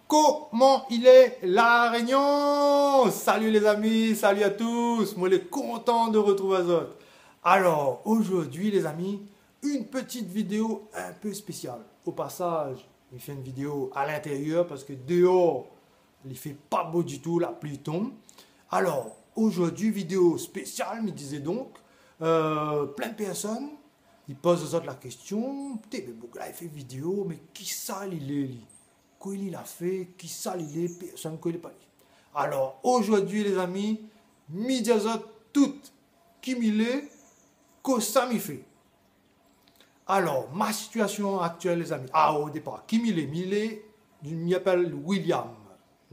Comment il est la Réunion? Salut les amis, salut à tous. Moi, je suis content de retrouver Azot. Alors, aujourd'hui les amis, une petite vidéo un peu spéciale. Au passage, il fait une vidéo à l'intérieur parce que dehors, il fait pas beau du tout, la pluie tombe. Alors, aujourd'hui, vidéo spéciale, me disait donc, plein de personnes, ils posent aux autres la question, putain, mais là, il fait vidéo, mais qui ça il est, lui? Quoi il a fait, qui ça il est, personne ne connaît pas. Alors, aujourd'hui, les amis, midi aux autres, toutes, qui m'il est, que ça m'y fait. Alors, ma situation actuelle, les amis. Ah, au départ, qui m'il est, il m'appelle William.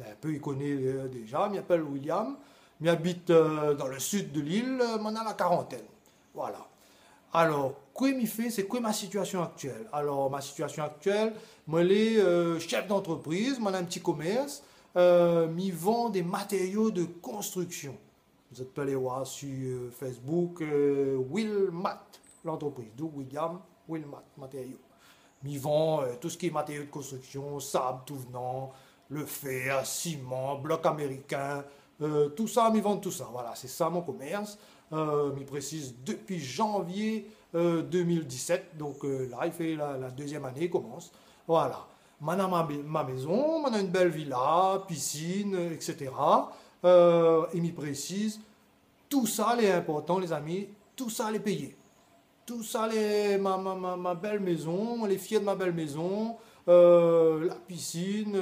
Un peu, il connaît déjà, il m'appelle William. Il habite dans le sud de l'île, maintenant la quarantaine. Voilà. Alors, quoi m'y fait, c'est quoi ma situation actuelle? Alors, ma situation actuelle, moi, les chef d'entreprise, moi, un petit commerce, m'y vend des matériaux de construction. Vous êtes allé voir sur Facebook, Wilmat, l'entreprise, d'où William, Wilmat, matériaux. M'y vend tout ce qui est matériaux de construction, sable, tout venant, le fer, ciment, bloc américain, tout ça, m'y vend tout ça. Voilà, c'est ça mon commerce. M'y précise depuis janvier 2017. Donc là, il fait la deuxième année, il commence. Voilà. Maintenant, ma maison, on a une belle villa, piscine, etc. Il m'y précise, tout ça est important, les amis, tout ça est payé. Tout ça, ma belle maison, les fiers de ma belle maison, la piscine,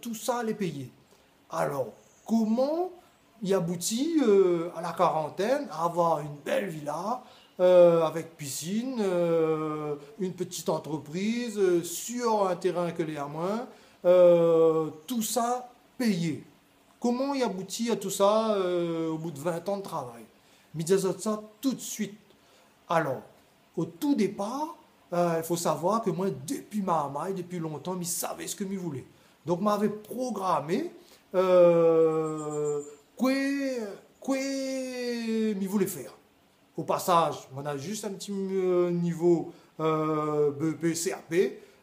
tout ça est payé. Alors, comment il aboutit à la quarantaine à avoir une belle villa avec piscine, une petite entreprise sur un terrain que les à moins, tout ça payé. Comment il aboutit à tout ça au bout de 20 ans de travail? Mais ça tout de suite. Alors, au tout départ, il faut savoir que moi, depuis ma maille, depuis longtemps, je savais ce que je voulais. Donc, je m'avais programmé quoi je voulais faire. Au passage, on a juste un petit niveau BEP, CAP,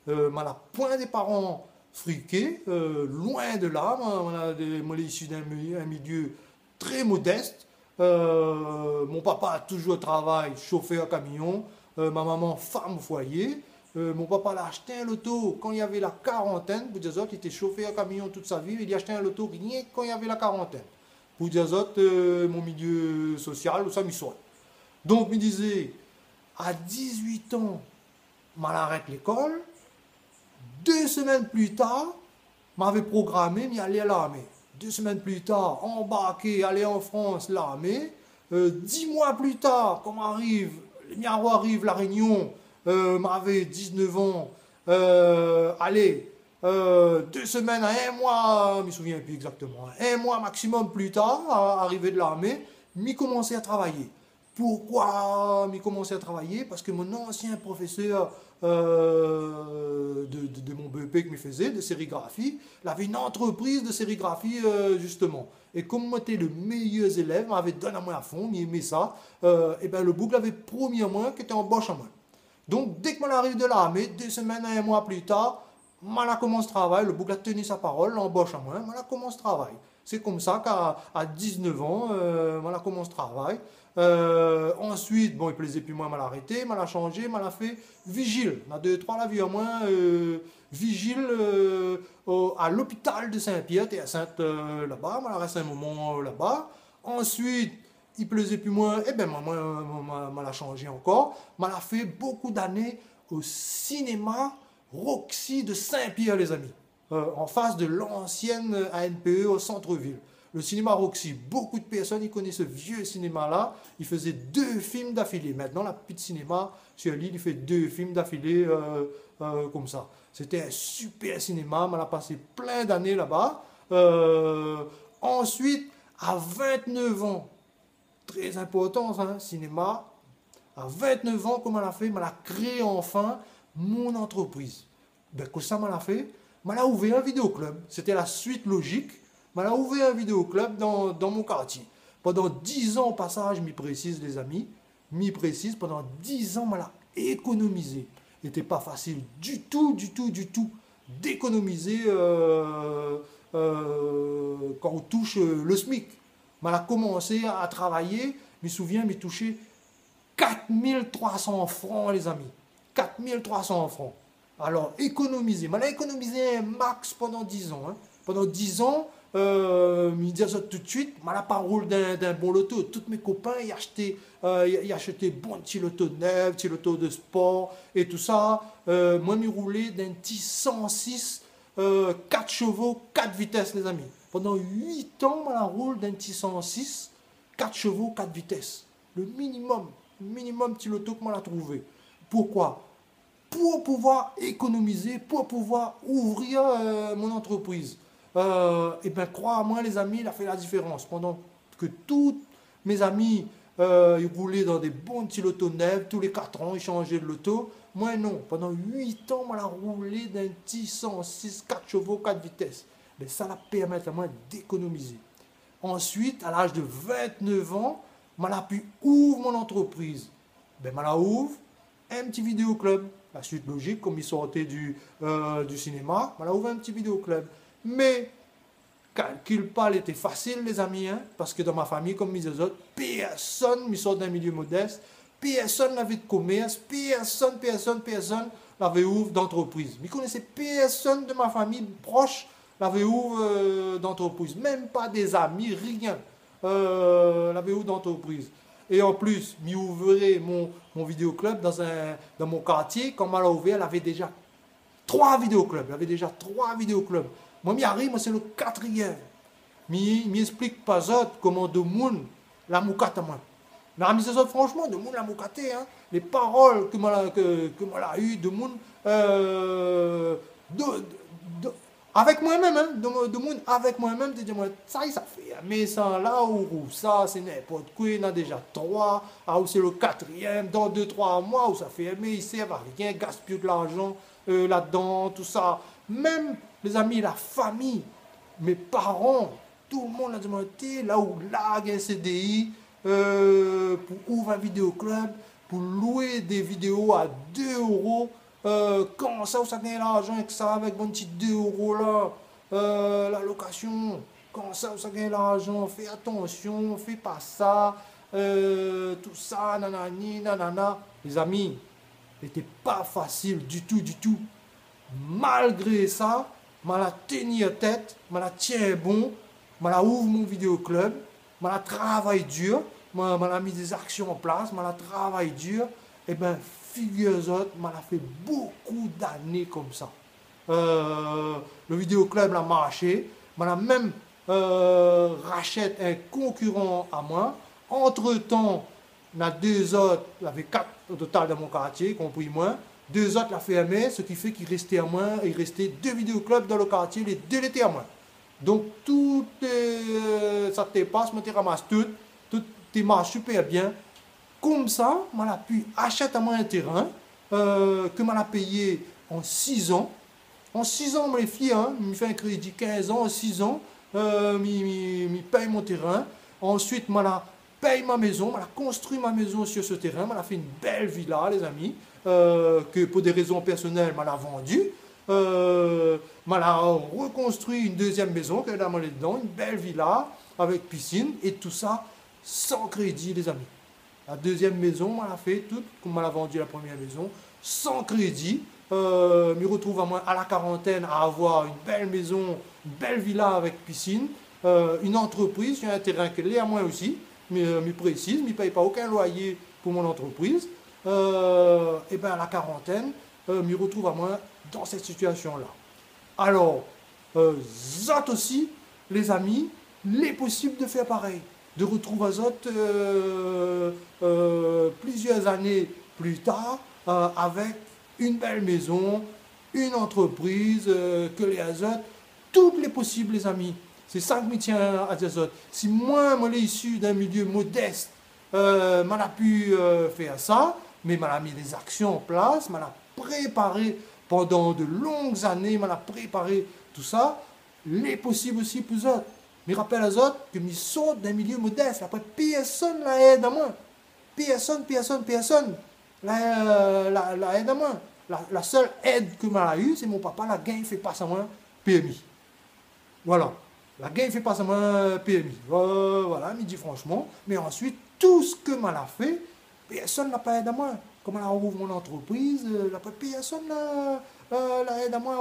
on a point des parents friqués, loin de là, moi, je suis issu d'un milieu très modeste. Mon papa a toujours travaillé, chauffeur camion, ma maman femme au foyer. Mon papa l'a acheté un loto quand il y avait la quarantaine. Pour dire autres, il était chauffeur camion toute sa vie. Il a acheté un loto rien quand il y avait la quarantaine. Pour dire autres, mon milieu social, ça m'y soit. Donc, il me disait, à 18 ans, m'arrête l'école. 2 semaines plus tard, m'avait programmé, m'y aller à l'armée. 2 semaines plus tard, embarqué, aller en France, l'armée. 10 mois plus tard, comme arrive la Réunion, m'avait 19 ans, allez, 2 semaines à 1 mois, je ne me souviens plus exactement, 1 mois maximum plus tard, arrivé de l'armée, m'y commençais à travailler. Pourquoi m'y commençais à travailler? Parce que mon ancien professeur de mon BEP que me faisait, de sérigraphie, il avait une entreprise de sérigraphie justement. Et comme moi j'étais le meilleur élève, m'avait donné à moi à fond, m'aimait ça, et ben le boucle avait promis à moi qu'il était embauché à moi. Donc dès que moi arrive de l'armée, 2 semaines à 1 mois plus tard, moi commence travail, le boucle a tenu sa parole, l'embauche à moi, moi commence travail. C'est comme ça qu'à 19 ans, moi commence travail. Ensuite, bon, il plaisait plus moi, m'a arrêté, m'a changé, m'a fait vigile. On a 2, 3 la vie à moins, vigile à l'hôpital de Saint-Pierre, et à Sainte là-bas, m'a resté un moment là-bas. Ensuite, il plaisait plus moi, et ben moi, m'a changé encore, m'a fait beaucoup d'années au cinéma Roxy de Saint-Pierre, les amis, en face de l'ancienne ANPE au centre-ville. Le cinéma Roxy, beaucoup de personnes ils connaissent ce vieux cinéma-là. Il faisait 2 films d'affilée. Maintenant, la petite cinéma sur l'île, il fait 2 films d'affilée comme ça. C'était un super cinéma. On a passé plein d'années là-bas. Ensuite, à 29 ans, très important, hein, cinéma. À 29 ans, comment on a fait? On a créé enfin mon entreprise. Ben, que ça m'a fait? On a ouvert un vidéoclub. C'était la suite logique. On a ouvert un vidéoclub dans mon quartier. Pendant 10 ans, au passage, m'y précise les amis, m'y précise, pendant 10 ans, on l'a économisé. N'était pas facile du tout, du tout, du tout. d'économiser quand on touche le SMIC. On a commencé à travailler, je me souviens, je touché 4300 francs, les amis. 4300 francs. Alors, économiser. On a économisé un max pendant 10 ans. Hein. Pendant 10 ans, je dis ça tout de suite, je n'ai pas roule d'un bon loto. Tous mes copains, ils achetaient bon petit loto neuf, petit loto de sport et tout ça. Moi, je roulais d'un petit 106, 4 chevaux, 4 vitesses, les amis. Pendant 8 ans, je roule d'un petit 106, 4 chevaux, 4 vitesses. Le minimum petit loto que je l'ai trouvé. Pourquoi? Pour pouvoir économiser, pour pouvoir ouvrir mon entreprise. Et bien, crois-moi, les amis, il a fait la différence. Pendant que tous mes amis, ils roulaient dans des bons petits lotos neufs, tous les 4 ans, ils changeaient de loto. Moi, non. Pendant 8 ans, moi, j'ai roulé d'un petit 106, 4 chevaux, 4 vitesses. Mais ça la permet à moi d'économiser. Ensuite, à l'âge de 29 ans, je pu ouvrir mon entreprise. Ben, je ouvre un petit vidéoclub. La suite logique, comme il sortait du cinéma, je ouvert un petit vidéoclub. Mais, calcul pas, il était facile, les amis, hein, parce que dans ma famille, comme les autres, personne ne sort d'un milieu modeste, personne n'avait de commerce, personne n'avait ouvert d'entreprise. Je ne connaissais personne de ma famille proche l'avait ouvert d'entreprise, même pas des amis, rien. L'avait ouvert d'entreprise. Et en plus, j'ai ouvert mon vidéoclub dans mon quartier. Quand je l'ai ouvert, elle avait déjà 3 vidéoclubs. Moi, j'arrive, c'est le 4e. Je m'explique pas comment de monde la moukate moi. Mais franchement, de monde la moukate. Hein. Les paroles que je eues de monde. Avec moi-même, hein, de monde avec moi-même, de dire, ça fait, mais ça là où ça, c'est n'importe quoi, il y en a déjà 3, où c'est le 4e, dans 2-3 mois, où ça fait, mais ils servent à rien, gaspillent de l'argent là-dedans, tout ça. Même les amis, la famille, mes parents, tout le monde a demandé, là où là, il y a un CDI, pour ouvrir un vidéoclub, pour louer des vidéos à 2 euros. Quand ça, ça gagne l'argent avec ça, avec mon petit 2 euros là, la location, quand ça, ça gagne l'argent, fais attention, fais pas ça, tout ça, nanani, nanana. Les amis, c'était pas facile du tout. Malgré ça, je la tenu tête, je la tiens bon, je la ouvre mon vidéoclub, je la travaille dur, je la mis des actions en place, je la travaille dur, et bien, figure-toi, m'a fait beaucoup d'années comme ça. Le vidéoclub a marché, m'a même rachète un concurrent à moi. Entre-temps, il y a 2 autres, il y avait 4 au total dans mon quartier, compris moi. 2 autres l'ont fermé, ce qui fait qu'il restait à moi, il restait 2 vidéoclubs dans le quartier, les 2 étaient à moi. Donc tout ça te passe, je te ramasse tout marche super bien. Comme ça, je pu acheter à moi un terrain que je payé en 6 ans. En 6 ans, je me fie, hein, je fais un crédit 15 ans, en 6 ans, je paye mon terrain. Ensuite, je paye ma maison, je construit ma maison sur ce terrain, je fait une belle villa, les amis, que pour des raisons personnelles, je l'ai vendue. Je reconstruit une deuxième maison, que là, dedans, une belle villa avec piscine, et tout ça sans crédit, les amis. La deuxième maison, on l'a fait toute, comme on l'a vendu la première maison, sans crédit. Je me retrouve à la quarantaine à avoir une belle maison, une belle villa avec piscine, une entreprise sur un terrain qui est à moi aussi, mais je précise, je ne paye pas aucun loyer pour mon entreprise. Et bien à la quarantaine, je me retrouve à moi dans cette situation-là. Alors, zot aussi, les amis, il est possible de faire pareil. De retrouver Azot plusieurs années plus tard avec une belle maison, une entreprise, que les Azot, toutes les possibles, les amis. C'est ça que me tient à Azot. Si moi, je suis issu d'un milieu modeste, je pu faire ça, mais je mis des actions en place, je préparé pendant de longues années, je préparé tout ça, les possibles aussi pour eux. Je me rappelle aux autres que je sors d'un milieu modeste. Après, personne n'a aide à moi. Personne la aide à moi. la seule aide que m'a eu, c'est mon papa, la gain fait pas ça moi PMI. Voilà. La gain fait pas ça moi PMI. Voilà, il me dit franchement. Mais ensuite, tout ce que m'a fait, personne n'a pas aidé à moi. Comment je ouvre mon entreprise, personne n'a aidé à moi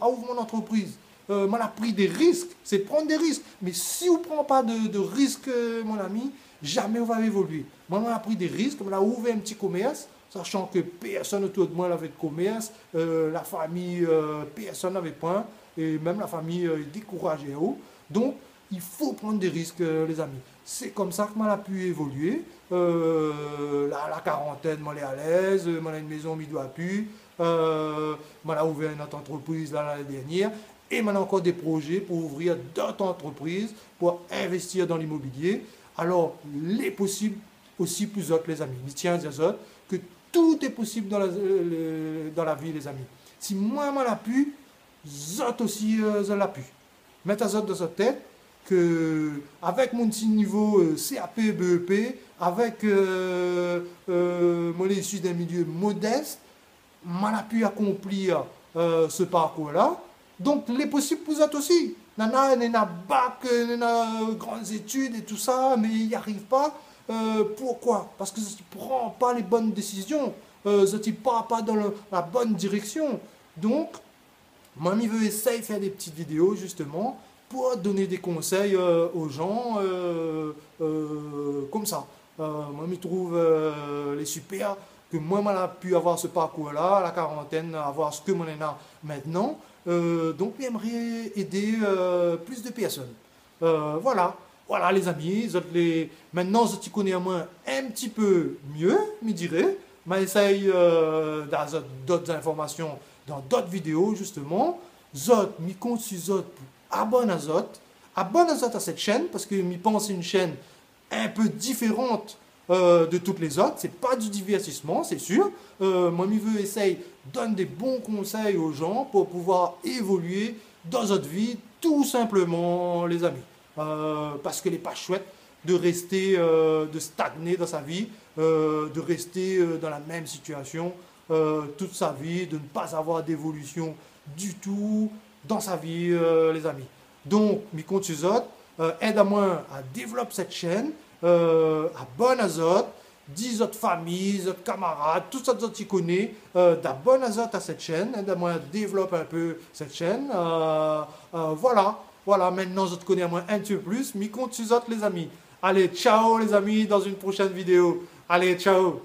à ouvrir mon entreprise. M'a pris des risques, c'est prendre des risques. Mais si vous ne prenez pas de risques, mon ami, jamais vous allez évoluer. Moi, on a pris des risques, on a ouvert un petit commerce, sachant que personne autour de moi n'avait de commerce, la famille, personne n'avait point, et même la famille est découragée. Donc, il faut prendre des risques, les amis. C'est comme ça que moi, a pu évoluer. La quarantaine, moi, est à l'aise, moi, une maison, je dois plus. Moi, a ouvert une autre entreprise l'année dernière. Et maintenant encore des projets pour ouvrir d'autres entreprises, pour investir dans l'immobilier. Alors, les possibles aussi plus autres, les amis. Je tiens à dire que tout est possible dans la vie, les amis. Si moi, je l'ai pu, autres aussi, je l'ai pu. Mettez ça dans votre tête que avec mon petit niveau CAP, BEP, avec mon issu d'un milieu modeste, je pu accomplir ce parcours-là. Donc, les possibles pour vous aussi. Nana, nana bac, nana grandes études et tout ça, mais il n'y arrive pas. Pourquoi? Parce que je ne prends pas les bonnes décisions. Je ne pars pas dans la bonne direction. Donc, moi, je veux essayer de faire des petites vidéos, justement, pour donner des conseils aux gens comme ça. Moi, je trouve les super que moi, j'ai pu avoir ce parcours-là, la quarantaine, avoir ce que moi, j'ai maintenant. Donc, j'aimerais aider plus de personnes. Voilà, les amis. Maintenant, je t'y connais à moi un petit peu mieux, me dirais. Mais j'essaye d'avoir d'autres informations dans d'autres vidéos, justement. Zot, m'y compte sur Zot pour abonner à Zot. Abonne à Zot à cette chaîne parce que m'y pense une chaîne un peu différente de toutes les autres. C'est pas du divertissement, c'est sûr. Moi, je veux essayer donne des bons conseils aux gens pour pouvoir évoluer dans notre vie, tout simplement, les amis. Parce que n'est pas chouette de rester, de stagner dans sa vie, de rester dans la même situation toute sa vie, de ne pas avoir d'évolution du tout dans sa vie, les amis. Donc, mi compte sur Zot, aide à moi à développer cette chaîne, abonne à Zot, dis autres familles, autres camarades, tout ça que tu connais, d'abonne à cette chaîne, aide à moi à développer un peu cette chaîne. Voilà, maintenant je te connais à moi un petit peu plus, mi compte sur Zot, les amis. Allez, ciao les amis, dans une prochaine vidéo. Allez, ciao.